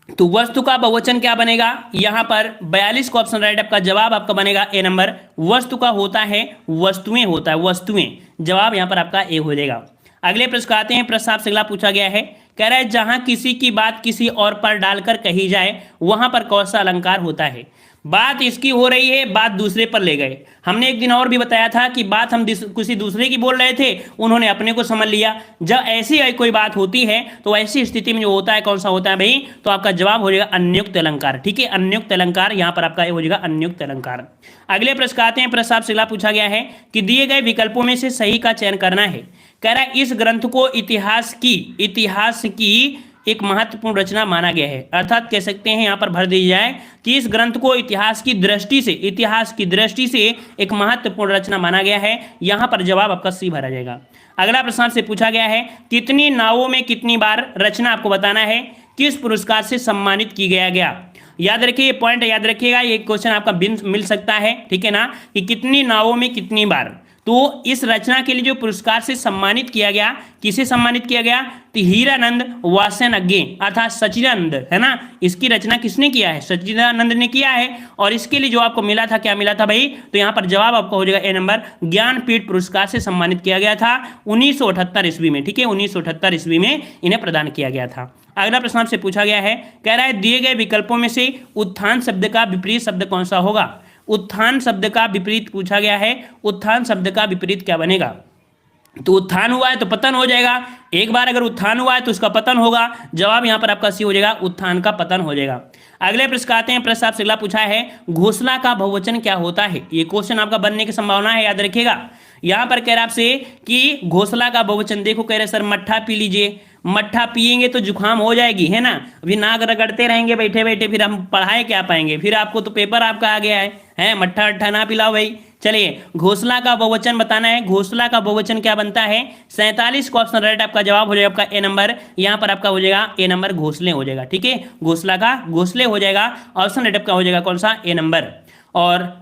तो वस्तु का बहुवचन क्या बनेगा, यहां पर 42 का ऑप्शन राइट आपका जवाब आपका बनेगा ए नंबर। वस्तु का होता है वस्तुएं, होता है वस्तुएं, जवाब यहां पर आपका ए हो जाएगा। अगले प्रश्न आते हैं। प्रश्न आपसे अगला पूछा गया है, कह रहा है जहां किसी की बात किसी और पर डालकर कही जाए वहां पर कौन सा अलंकार होता है। बात इसकी हो रही है, बात दूसरे पर ले गए। हमने एक दिन और भी बताया था कि बात हम किसी दूसरे की बोल रहे थे, उन्होंने अपने को समझ लिया। जब ऐसी कोई बात होती है तो ऐसी स्थिति में जो होता है कौन सा होता है भाई, तो आपका जवाब हो जाएगा अन्युक्त अलंकार। ठीक है, अन्युक्त अलंकार यहां पर आपका हो जाएगा अन्युक्त अलंकार। अगले प्रश्न आते हैं। प्रश्न आपसे अगला पूछा गया है कि दिए गए विकल्पों में से सही का चयन करना है। कह रहा है इस ग्रंथ को इतिहास की एक महत्वपूर्ण रचना माना गया है। अर्थात कह सकते हैं यहां पर भर दी जाए कि इस ग्रंथ को इतिहास की दृष्टि से एक महत्वपूर्ण रचना माना गया है। यहां पर जवाब आपका सी भरा जाएगा। अगला प्रश्न से पूछा गया है, कितनी नावों में कितनी बार रचना आपको बताना है, किस पुरस्कार से सम्मानित की गया। याद रखिए, ये पॉइंट याद रखिएगा, ये क्वेश्चन आपका मिल सकता है। ठीक है ना, कि कितनी नावों में कितनी बार। तो इस रचना के लिए जो पुरस्कार से सम्मानित किया गया, किसे सम्मानित किया गया, तो हीरानंद वासनज्ञ अर्थात सच्चिदानंद, है ना। इसकी रचना किसने किया है, सच्चिदानंद ने किया है। और इसके लिए जो आपको मिला था, क्या मिला था भाई, तो यहाँ पर जवाब आपको हो जाएगा ए नंबर, ज्ञानपीठ पुरस्कार से सम्मानित किया गया था 1978 ईस्वी में। ठीक है, 1978 ईस्वी में इन्हें प्रदान किया गया था। अगला प्रश्न आपसे पूछा गया है, कह रहा है दिए गए विकल्पों में से उत्थान शब्द का विपरीत शब्द कौन सा होगा। उत्थान शब्द का विपरीत पूछा गया है, उत्थान शब्द का विपरीत क्या बनेगा। तो उत्थान हुआ है तो पतन हो जाएगा, एक बार अगर उत्थान हुआ है तो उसका पतन होगा। जवाब यहां पर आपका सी हो जाएगा, उत्थान का पतन हो जाएगा। अगले प्रश्न आते हैं। प्रश्न आपसे अगला पूछा है, घोषणा का बहुवचन क्या होता है। ये क्वेश्चन आपका बनने की संभावना है, याद रखिएगा। यहां पर कह रहा आपसे कि घोषणा का बहुवचन, देखो कह रहे सर मट्ठा पी लीजिए, मट्ठा पिएंगे तो जुकाम हो जाएगी, है ना। अभी नाक रगड़ते रहेंगे बैठे बैठे, फिर हम पढ़ाए क्या पाएंगे, फिर आपको तो पेपर आपका आ गया है मट्ठा अट्ठा ना पिलाओ भाई। चलिए, घोषणा का बहुवचन बताना है। घोषणा का बहुवचन क्या बनता है, 47 का ऑप्शन राइट आपका जवाब हो जाएगा आपका ए नंबर। यहां पर आपका हो जाएगा ए नंबर, घोंसले हो जाएगा। ठीक है, घोषणा का घोंसले हो जाएगा, ऑप्शन राइट आपका हो जाएगा कौन सा, ए नंबर। और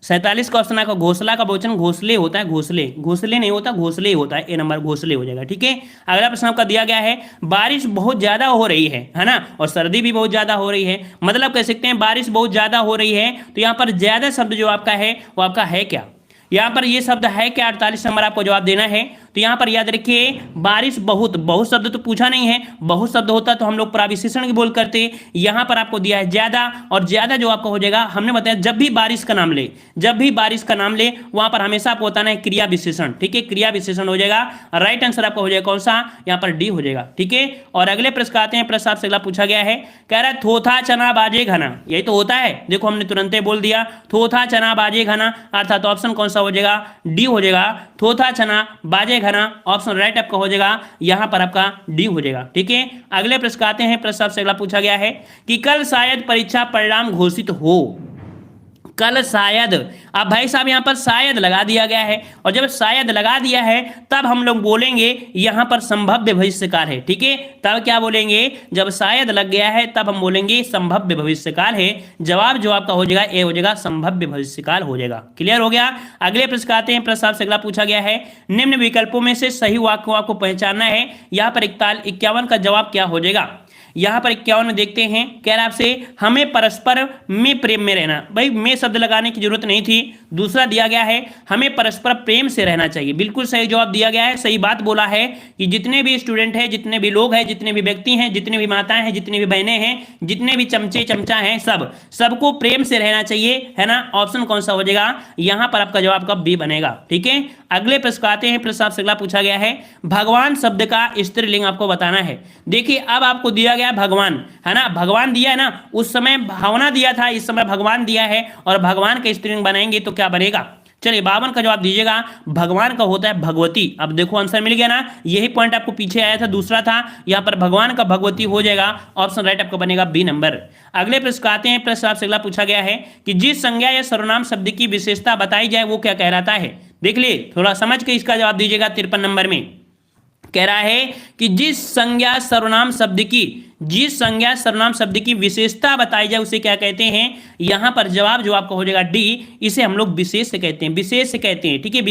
47 का ऑप्शन का घोंसला का बहुवचन घोंसले होता है, घोंसले नहीं होता, घोंसले ही होता है, ए नंबर घोंसले हो जाएगा। ठीक है, अगला प्रश्न आपका दिया गया है, बारिश बहुत ज्यादा हो रही है ना, और सर्दी भी बहुत ज्यादा हो रही है। मतलब कह सकते हैं बारिश बहुत ज्यादा हो रही है, तो यहाँ पर ज्यादा शब्द जो आपका है वो आपका है क्या, यहाँ पर ये शब्द है क्या, 48 नंबर आपको जवाब देना है। तो यहाँ पर याद रखिए, बारिश बहुत शब्द तो पूछा नहीं है, बहुत शब्द होता तो हम लोग प्राविशेषण की बोल करते। यहाँ पर आपको दिया है ज्यादा, और ज्यादा जो आपका हो जाएगा, हमने बताया जब भी बारिश का नाम ले, वहां पर हमेशा आपको बताना है क्रिया विशेषण। ठीक है, क्रिया विशेषण हो जाएगा। राइट आंसर आपका हो जाएगा कौन सा, यहाँ पर डी हो जाएगा। ठीक है, और अगले प्रश्न आते हैं। प्रश्न आपसे अगला पूछा गया है, कह रहा है थोथा चना बाजे घना, यही तो होता है। देखो हमने तुरंत बोल दिया, थोथा चना बाजे घना, अर्थात ऑप्शन कौन सा हो जाएगा, डी हो जाएगा। थोथा चना बाजे घना, ऑप्शन राइट आपका हो जाएगा, यहां पर आपका डी हो जाएगा। ठीक है, अगले प्रश्न आते हैं। प्रश्न आपसे अगला पूछा गया है कि कल शायद परीक्षा परिणाम घोषित हो। कल शायद। अब भाई साहब यहाँ पर शायद लगा दिया गया है, और जब शायद लगा दिया है तब हम लोग बोलेंगे यहाँ पर संभाव्य भविष्यकाल है। ठीक है, तब क्या बोलेंगे, जब शायद लग गया है तब हम बोलेंगे संभाव्य भविष्यकाल है। जवाब जो आपका हो जाएगा ए हो जाएगा, संभाव्य भविष्यकाल हो जाएगा। क्लियर हो गया। अगले प्रश्न आते हैं। प्रश्न आपसे अगला पूछा गया है, निम्न विकल्पों में से सही वाक्य को आपको पहचानना है। यहाँ पर 51 का जवाब क्या हो जाएगा। यहाँ पर 51 में देखते हैं, कह रहा आपसे हमें परस्पर में प्रेम में रहना। भाई में शब्द लगाने की जरूरत नहीं थी। दूसरा दिया गया है हमें परस्पर प्रेम से रहना चाहिए। बिल्कुल सही जवाब दिया गया है, सही बात बोला है कि जितने भी स्टूडेंट हैं, जितने भी लोग हैं, जितने भी व्यक्ति हैं, जितनी भी माताएं हैं, जितनी भी बहनें हैं, जितने भी चमचे चमचा हैं, सबको प्रेम से रहना चाहिए, है ना। ऑप्शन कौन सा हो जाएगा, यहाँ पर आपका जवाब का बी बनेगा। ठीक है, अगले प्रश्न आते हैं। प्रश्न आपसे अगला पूछा गया है, भगवान शब्द का स्त्रीलिंग आपको बताना है। देखिए अब आपको दिया गया भगवान, है ना, भगवान दिया है ना, उस समय भावना दिया था, इस समय भगवान दिया है, और भगवान का स्त्रीलिंग बनाएंगे तो क्या बनेगा। चलिए 52 का जवाब दीजिएगा। भगवान का होता है भगवती। अब देखो आंसर मिल गया ना, यही पॉइंट आपको पीछे आया था, दूसरा था, यहाँ पर भगवान का भगवती हो जाएगा। ऑप्शन राइट आपका बनेगा बी नंबर। अगले प्रश्न आते हैं। प्रश्न आपसे अगला पूछा गया है कि जिस संज्ञा या सर्वनाम शब्द की विशेषता बताई जाए वो क्या कहलाता है। देख लिए, थोड़ा समझ के इसका जवाब दीजिएगा। 53 नंबर में कह रहा है कि जिस संज्ञा सर्वनाम शब्द की विशेषता बताई जाए उसे क्या कहते हैं। यहां पर जवाब जो आपका हो जाएगा डी, इसे हम लोग विशेष से कहते हैं, विशेष से कहते हैं। ठीक है,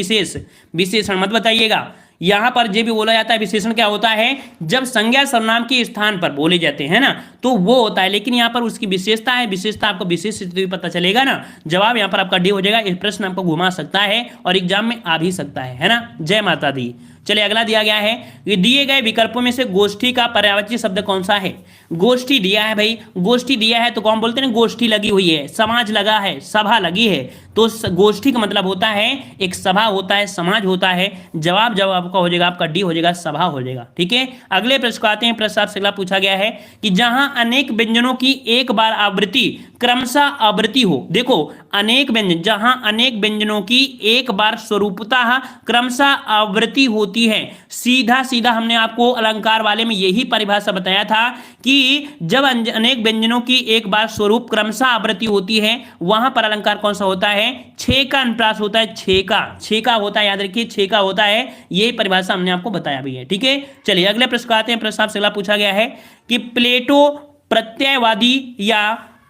विशेषण मत बताइएगा। यहां पर जो भी बोला जाता है विशेषण क्या होता है, जब संज्ञा सर्वनाम के स्थान पर बोले जाते हैं ना, तो वो होता है, लेकिन यहाँ पर उसकी विशेषता है। विशेषता आपको विशेष से पता चलेगा ना। जवाब यहाँ पर आपका डी हो जाएगा। इस प्रश्न आपको घुमा सकता है और एग्जाम में आ भी सकता है ना। जय माता दी। चलिए अगला दिया गया है कि दिए गए विकल्पों में से गोष्ठी का पर्यायवाची शब्द कौन सा है। गोष्ठी दिया है भाई, गोष्ठी दिया है तो कौन बोलते हैं, गोष्ठी लगी हुई है, समाज लगा है, सभा लगी है, तो गोष्ठी का मतलब होता है एक सभा होता है, समाज होता है। जवाब आपका हो जाएगा, आपका डी हो जाएगा, सभा हो जाएगा। ठीक है, अगले प्रश्न आते हैं। प्रश्न आपसे अगला पूछा गया है कि जहां अनेक व्यंजनों की एक बार आवृत्ति क्रमशः आवृत्ति हो। देखो अनेक व्यंजन, जहां अनेक व्यंजनों की एक बार स्वरूपतः क्रमशः आवृत्ति होती है। सीधा सीधा हमने आपको अलंकार वाले में यही परिभाषा बताया था कि जब अनेक व्यंजनों की एक बार स्वरूप क्रमशः आवृत्ति होती है, वहां पर अलंकार कौन सा होता है, छह का अनुप्रास होता है। छह का होता है, याद रखिए छह का होता है। यही परिभाषा हमने आपको बताया भी है। ठीक है, चलिए अगले प्रश्न आते हैं। प्रश्न आपसे अगला पूछा गया है कि प्लेटो प्रत्ययवादी या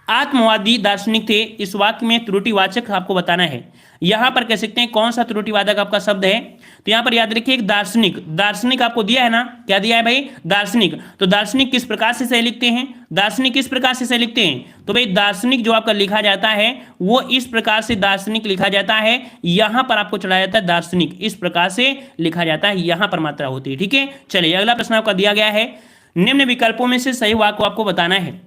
आत्मवादी दार्शनिक थे। इस वाक्य में त्रुटिवाचक आपको बताना है। यहां पर कह सकते हैं कौन सा त्रुटिवाचक आपका शब्द है, तो यहां पर याद रखिए एक दार्शनिक आपको दिया है ना, क्या दिया है भाई, दार्शनिक। तो दार्शनिक किस प्रकार से सही लिखते हैं, दार्शनिक किस प्रकार से सही लिखते हैं, तो भाई दार्शनिक जो आपका लिखा जाता है वो इस प्रकार से दार्शनिक लिखा जाता है। यहां पर आपको चढ़ाया जाता है दार्शनिक, इस प्रकार से लिखा जाता है, यहां पर मात्रा होती है। ठीक है, चलिए अगला प्रश्न आपका दिया गया है, निम्न विकल्पों में से सही वाक्य को आपको बताना है।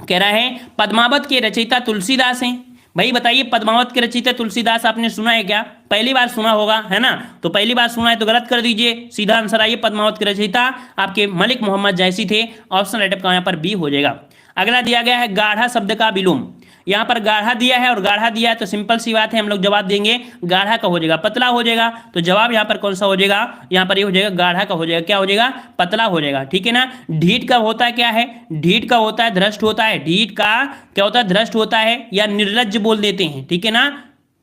कह रहा है पद्मावत के रचयिता तुलसीदास हैं। भाई बताइए पद्मावत के रचयिता तुलसीदास आपने सुना है क्या, पहली बार सुना होगा, है ना। तो पहली बार सुना है तो गलत कर दीजिए, सीधा आंसर आइए पद्मावत के रचयिता आपके मलिक मोहम्मद जैसी थे। ऑप्शन राइट आपका यहाँ पर बी हो जाएगा। अगला दिया गया है गाढ़ा शब्द का विलोम। यहाँ पर गाढ़ा दिया है और गाढ़ा दिया है तो सिंपल सी बात है, हम लोग जवाब देंगे गाढ़ा का हो जाएगा पतला हो जाएगा। तो जवाब यहाँ पर कौन सा हो जाएगा, यहाँ पर ये हो जाएगा गाढ़ा का हो जाएगा, क्या हो जाएगा, पतला हो जाएगा। ठीक है ना। ढीठ का होता है क्या है, ढीठ का होता है धृष्ट होता है, ढीठ का क्या होता है, धृष्ट होता है या निर्लज्ज बोल देते हैं। ठीक है ना,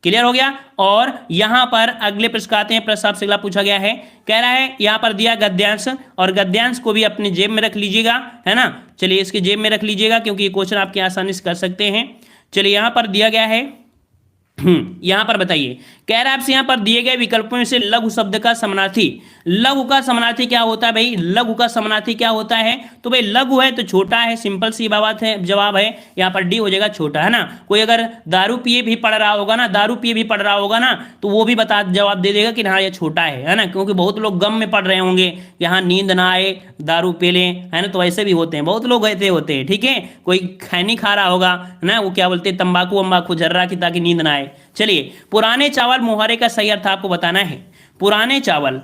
क्लियर हो गया। और यहां पर अगले प्रश्न आते हैं। प्रश्न आपसे अगला पूछा गया है, कह रहा है यहां पर दिया गद्यांश, और गद्यांश को भी अपने जेब में रख लीजिएगा, है ना। चलिए इसके जेब में रख लीजिएगा क्योंकि ये क्वेश्चन आपके आसानी से कर सकते हैं। चलिए यहां पर दिया गया है, यहां पर बताइए, कह रहा है आपसे यहां पर दिए गए विकल्पों में से लघु शब्द का समानार्थी। लघु का समानार्थी क्या होता है भाई, लघु का समानार्थी क्या होता है, तो भाई लघु है तो छोटा है, सिंपल सी बात है, जवाब है यहां पर डी हो जाएगा, छोटा, है ना। कोई अगर दारू पिए भी पढ़ रहा होगा ना, तो वो भी जवाब दे देगा कि हाँ ये छोटा है ना। क्योंकि बहुत लोग गम में पढ़ रहे होंगे कि हाँ नींद ना आए दारू पी लें, है ना, तो ऐसे भी होते हैं, बहुत लोग ऐसे होते हैं। ठीक है, कोई खैनी खा रहा होगा ना, वो क्या बोलते हैं तंबाकू वंबाकू झर्रा की, ताकि नींद ना आए। चलिए पुराने चावल मुहावरे का सही अर्थ आपको बताना है। पुराने चावल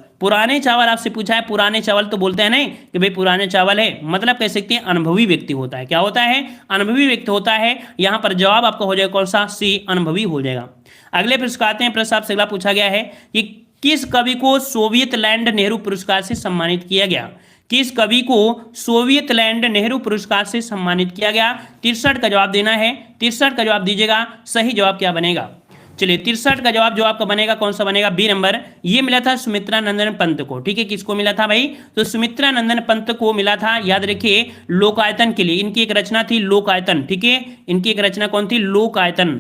आपसे पूछा है, पुराने चावल तो बोलते हैं नहीं कि भाई पुराने चावल है, मतलब कह सकते हैं अनुभवी व्यक्ति होता है। क्या होता है, अनुभवी व्यक्ति होता है। यहां पर जवाब आपका हो जाएगा कौन सा, सी, अनुभवी हो जाएगा। अगले प्रश्न आते हैं। प्रश्न आपसे अगला पूछा गया है कि किस कवि को सोवियत लैंड नेहरू पुरस्कार से सम्मानित किया गया। किस कवि को सोवियत लैंड नेहरू पुरस्कार से सम्मानित किया गया? 63 का जवाब देना है, 63 का जवाब दीजिएगा। सही जवाब क्या बनेगा? चलिए 63 का जवाब जो आपका बनेगा कौन सा बनेगा? B number. ये मिला था सुमित्रा नंदन पंत को, ठीक है। किसको मिला था भाई? तो सुमित्रा नंदन पंत को मिला था, याद रखिए, लोकायतन के लिए। इनकी एक रचना थी लोकायतन, ठीक है। इनकी एक रचना कौन थी? लोकायतन,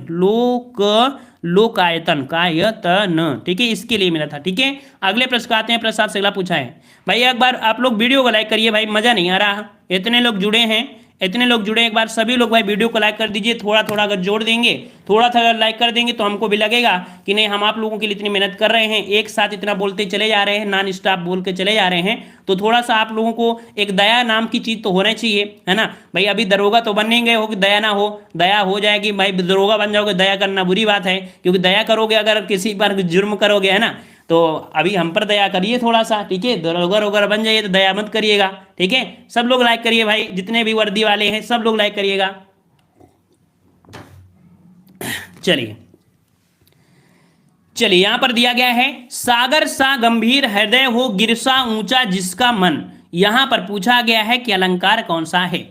लोकायतन कायतन, ठीक है, इसके लिए मिला था, ठीक है। अगले प्रश्न आते हैं। प्रश्न आपसे अगला पूछा है भाई, एक बार आप लोग वीडियो को लाइक करिए भाई, मजा नहीं आ रहा, इतने लोग जुड़े हैं, इतने लोग जुड़े, एक बार सभी लोग भाई वीडियो को लाइक कर दीजिए। थोड़ा थोड़ा अगर जोड़ देंगे, थोड़ा सा अगर लाइक कर देंगे तो हमको भी लगेगा कि नहीं, हम आप लोगों के लिए इतनी मेहनत कर रहे हैं, एक साथ इतना बोलते चले जा रहे हैं, नॉन स्टॉप बोल के चले जा रहे हैं, तो थोड़ा सा आप लोगों को एक दया नाम की चीज तो होना चाहिए, है ना भाई। अभी दरोगा तो बन नहीं गए हो कि दया ना हो, दया हो जाएगी भाई, दरोगा बन जाओगे, दया करना बुरी बात है, क्योंकि दया करोगे अगर किसी पर जुर्म करोगे, है ना, तो अभी हम पर दया करिए थोड़ा सा, ठीक है। दरोगा वगैरह बन जाइए तो दया मत करिएगा, ठीक है। सब लोग लाइक करिए भाई, जितने भी वर्दी वाले हैं सब लोग लाइक करिएगा। चलिए चलिए, यहां पर दिया गया है, सागर सा गंभीर हृदय हो, गिरसा ऊंचा जिसका मन। यहां पर पूछा गया है कि अलंकार कौन सा है?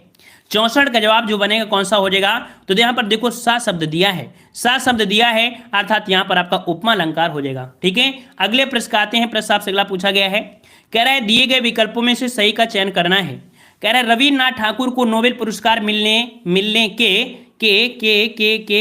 64 का जवाब जो बनेगा कौन सा हो जाएगा? तो यहां पर देखो सा शब्द दिया है, सा शब्द दिया है, अर्थात यहां पर आपका उपमा अलंकार हो जाएगा, ठीक है। अगले प्रश्न आते हैं। प्रश्न आपसे अगला पूछा गया है, कह रहा है दिए गए विकल्पों में से सही का चयन करना है। कह रहा है रविन्द्रनाथ ठाकुर को नोबेल पुरस्कार मिलने के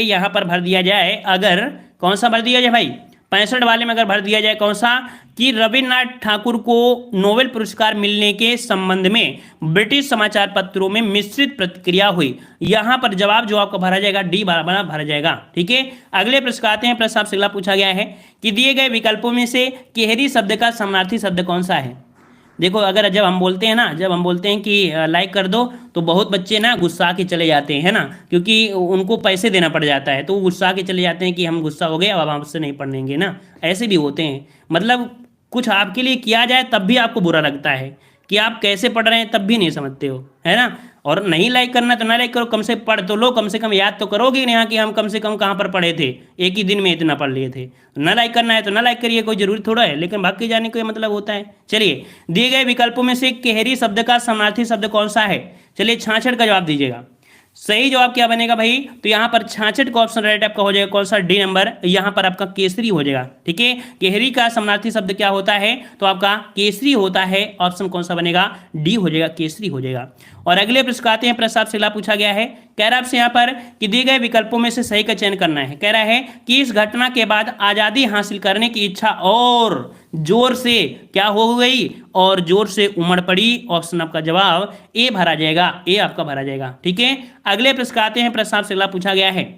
यहां पर भर दिया जाए, अगर कौन सा भर दिया जाए भाई? 65 वाले में अगर भर दिया जाए कौन सा, कि रविन्द्रनाथ ठाकुर को नोबेल पुरस्कार मिलने के संबंध में ब्रिटिश समाचार पत्रों में मिश्रित प्रतिक्रिया हुई। यहां पर जवाब जो आपको भरा जाएगा डी बराबर भरा जाएगा, ठीक है। अगले प्रश्न आते हैं। प्रश्न आपसे अगला पूछा गया है कि दिए गए विकल्पों में से केहरी शब्द का समानार्थी शब्द कौन सा है? देखो, अगर जब हम बोलते हैं ना, जब हम बोलते हैं कि लाइक कर दो, तो बहुत बच्चे ना गुस्सा के चले जाते हैं, है ना, क्योंकि उनको पैसे देना पड़ जाता है, तो वो गुस्सा के चले जाते हैं कि हम गुस्सा हो गए, अब हमसे नहीं पढ़ेंगे ना। ऐसे भी होते हैं, मतलब कुछ आपके लिए किया जाए तब भी आपको बुरा लगता है कि आप कैसे पढ़ रहे हैं, तब भी नहीं समझते हो, है ना। और नहीं लाइक करना तो ना लाइक करो, कम से पढ़ तो लो, कम से कम याद तो करोगे ना कि हम कम से कम कहाँ पर पढ़े थे, एक ही दिन में इतना पढ़ लिए थे। ना लाइक करना है तो ना लाइक करिए, कोई जरूरी थोड़ा है, लेकिन भाग के जाने का मतलब होता है। चलिए, दिए गए विकल्पों में से केहरी शब्द का समानार्थी शब्द कौन सा है? चलिए 66 का जवाब दीजिएगा। सही जवाब क्या बनेगा भाई? तो यहां पर 66 का ऑप्शन राइट आपका हो जाएगा कौन सा? D number. यहां पर आपका केसरी हो जाएगा, ठीक है। केहरी का समानार्थी शब्द क्या होता है? तो आपका केसरी होता है। ऑप्शन कौन सा बनेगा? डी हो जाएगा, केसरी हो जाएगा। और अगले प्रश्न आते हैं। प्रश्न आपसे पूछा गया है, कह रहा है आपसे यहाँ पर कि दिए गए विकल्पों में से सही का चयन करना है। कह रहा है कि इस घटना के बाद आजादी हासिल करने की इच्छा और जोर से क्या हो गई? और जोर से उमड़ पड़ी। ऑप्शन आपका जवाब ए भरा जाएगा, ए आपका भरा जाएगा, ठीक है। अगले प्रश्न आते हैं। प्रश्न आपसे अगला पूछा गया है,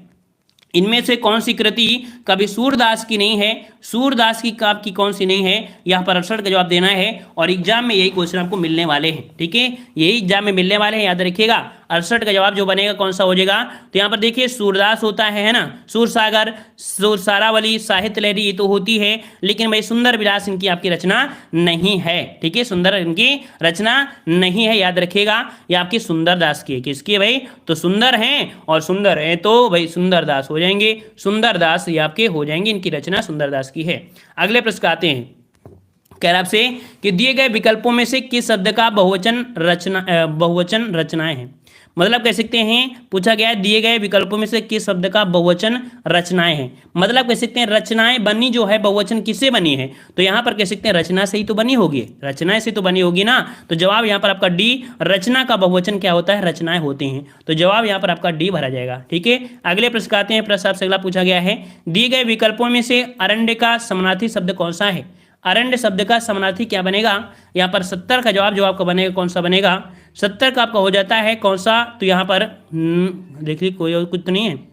इनमें से कौन सी कृति कवि सूरदास की नहीं है? सूरदास की काव्य की कौन सी नहीं है? यहाँ पर 68 का जवाब देना है। और एग्जाम में यही क्वेश्चन आपको मिलने वाले हैं, ठीक है, यही एग्जाम में मिलने वाले हैं, याद रखिएगा। 68 का जवाब जो बनेगा कौन सा हो जाएगा? तो यहाँ पर देखिए सूरदास होता है ना, सूरसागर, सारावली, साहित्य लहरी ये तो होती है, लेकिन भाई सुंदर विलास इनकी आपकी रचना नहीं है, ठीक है, सुंदर इनकी रचना नहीं है, याद रखिएगा। ये आपकी सुंदरदास की है। किसकी है भाई? तो सुंदर हैं और सुंदर है तो भाई सुंदरदास हो जाएंगे, सुंदरदास ये आपके हो जाएंगे, इनकी रचना सुंदरदास की है। अगले प्रश्न आते हैं। कह रहा आपसे कि दिए गए विकल्पों में से किस शब्द का बहुवचन रचनाएं हैं? मतलब कह सकते हैं, पूछा गया है दिए गए विकल्पों में से किस शब्द का बहुवचन रचनाएं हैं, मतलब कह सकते हैं रचनाएं बनी जो है बहुवचन किससे बनी है? तो यहां पर कह सकते हैं रचना से ही तो बनी होगी, रचनाएं से तो बनी होगी ना। तो जवाब यहां पर आपका डी, रचना का बहुवचन क्या होता है? रचनाएं होती हैं। तो जवाब यहां पर आपका डी भरा जाएगा, ठीक है। अगले प्रश्न आते हैं। प्रश्न आपसे अगला पूछा गया है, दिए गए विकल्पों में से अरण्य का समानार्थी शब्द कौन सा है? अरण्य शब्द का समानार्थी क्या बनेगा? यहाँ पर 70 का जवाब जो आपका बनेगा कौन सा बनेगा? 70 का आपका हो जाता है कौन सा? तो यहाँ पर देखिए कोई और कुछ तो नहीं है,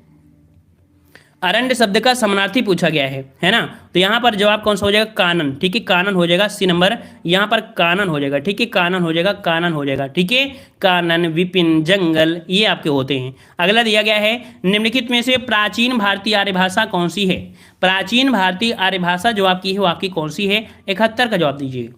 अरण्य शब्द का समानार्थी पूछा गया है ना। तो यहाँ पर जवाब कौन सा हो जाएगा? कानन, ठीक है, कानन हो जाएगा, सी नंबर। यहाँ पर कानन हो जाएगा, ठीक है, कानन हो जाएगा, कानन हो जाएगा, ठीक है। कानन, विपिन, जंगल ये आपके होते हैं। अगला दिया गया है, निम्नलिखित में से प्राचीन भारतीय आर्य भाषा कौन सी है? प्राचीन भारतीय आर्य भाषा जो आपकी है वो आपकी कौन सी है? 71 का जवाब दीजिए।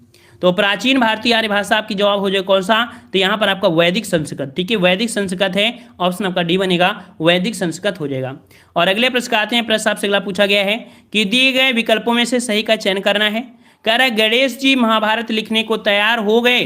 तो प्राचीन भारतीय आर्य भाषा आपकी जवाब हो जाए कौन सा? तो यहाँ पर आपका वैदिक संस्कृत, ठीक है, वैदिक संस्कृत है। ऑप्शन आपका डी बनेगा, वैदिक संस्कृत हो जाएगा। और अगले प्रश्न आते हैं। प्रश्न आपसे अगला पूछा गया है कि दिए गए विकल्पों में से सही का चयन करना है। कह रहा है गणेश जी महाभारत लिखने को तैयार हो गए,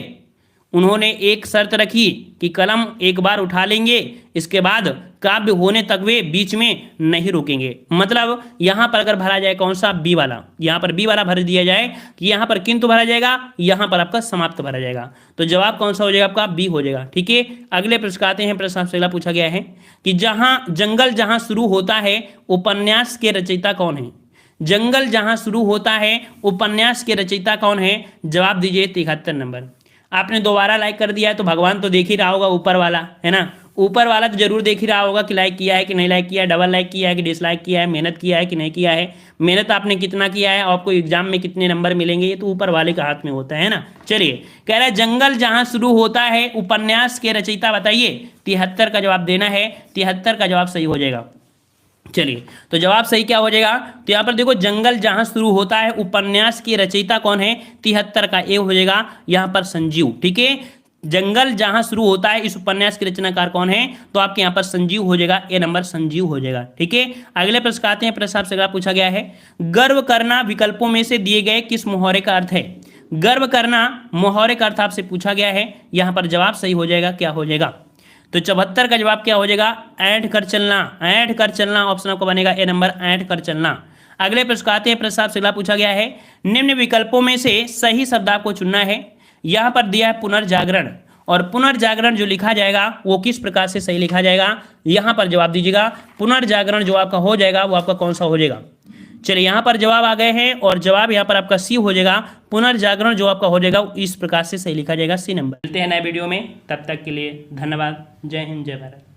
उन्होंने एक शर्त रखी कि कलम एक बार उठा लेंगे, इसके बाद काव्य होने तक वे बीच में नहीं रुकेंगे। मतलब यहां पर अगर भरा जाए कौन सा, बी वाला, यहां पर बी वाला भर दिया जाए कि यहां पर किंतु भरा जाएगा, यहां पर आपका समाप्त भरा जाएगा, तो जवाब कौन सा हो जाएगा आपका, बी हो जाएगा। ठीक है, अगले प्रश्न आते हैं। प्रश्न आपसे अगला पूछा गया है कि जंगल जहां शुरू होता है उपन्यास के रचयिता कौन है। जंगल जहां शुरू होता है उपन्यास के रचयिता कौन है, जवाब दीजिए 73 नंबर। आपने दोबारा लाइक कर दिया है तो भगवान तो देख ही रहा होगा, ऊपर वाला है ना, ऊपर वाला तो जरूर देख ही रहा होगा कि लाइक किया है कि नहीं लाइक किया है, डबल लाइक किया है कि डिसलाइक किया है, मेहनत किया है कि नहीं किया है, मेहनत आपने कितना किया है, आपको एग्जाम में कितने नंबर मिलेंगे, ये तो ऊपर वाले का हाथ में होता है ना। चलिए, कह रहा है जंगल जहां शुरू होता है उपन्यास के रचयिता बताइए। 73 का जवाब देना है, 73 का जवाब सही हो जाएगा। चलिए, तो जवाब सही क्या हो जाएगा, तो यहाँ पर देखो जंगल जहां शुरू होता है उपन्यास की रचयिता कौन है, 73 का ए हो जाएगा यहाँ पर संजीव। ठीक है, जंगल जहां शुरू होता है इस उपन्यास के रचनाकार कौन है, तो आपके यहाँ पर संजीव हो जाएगा, ए नंबर संजीव हो जाएगा। ठीक है, अगले प्रश्न आते हैं। प्रश्न आपसे अगला पूछा गया है, गर्व करना विकल्पों में से दिए गए किस मुहावरे का अर्थ है। गर्व करना मुहावरे का अर्थ आपसे पूछा गया है, यहाँ पर जवाब सही हो जाएगा, क्या हो जाएगा, तो 74 का जवाब क्या हो जाएगा, ऐंठ कर चलना, ऐंठ कर चलना ऑप्शन आपको बनेगा ए नंबर, ऐंठ कर चलना। अगले प्रश्न आते हैं। प्रश्न आपसे अगला पूछा गया है, निम्न विकल्पों में से सही शब्द आपको चुनना है। यहाँ पर दिया है पुनर्जागरण, और पुनर्जागरण जो लिखा जाएगा वो किस प्रकार से सही लिखा जाएगा, यहाँ पर जवाब दीजिएगा। पुनर्जागरण जो आपका हो जाएगा वो आपका कौन सा हो जाएगा। चलिए, यहाँ पर जवाब आ गए हैं और जवाब यहाँ पर आपका सी हो जाएगा। पुनर्जागरण जो आपका हो जाएगा इस प्रकार से सही लिखा जाएगा, सी नंबर। मिलते हैं नए वीडियो में, तब तक के लिए धन्यवाद। जय हिंद, जय भारत।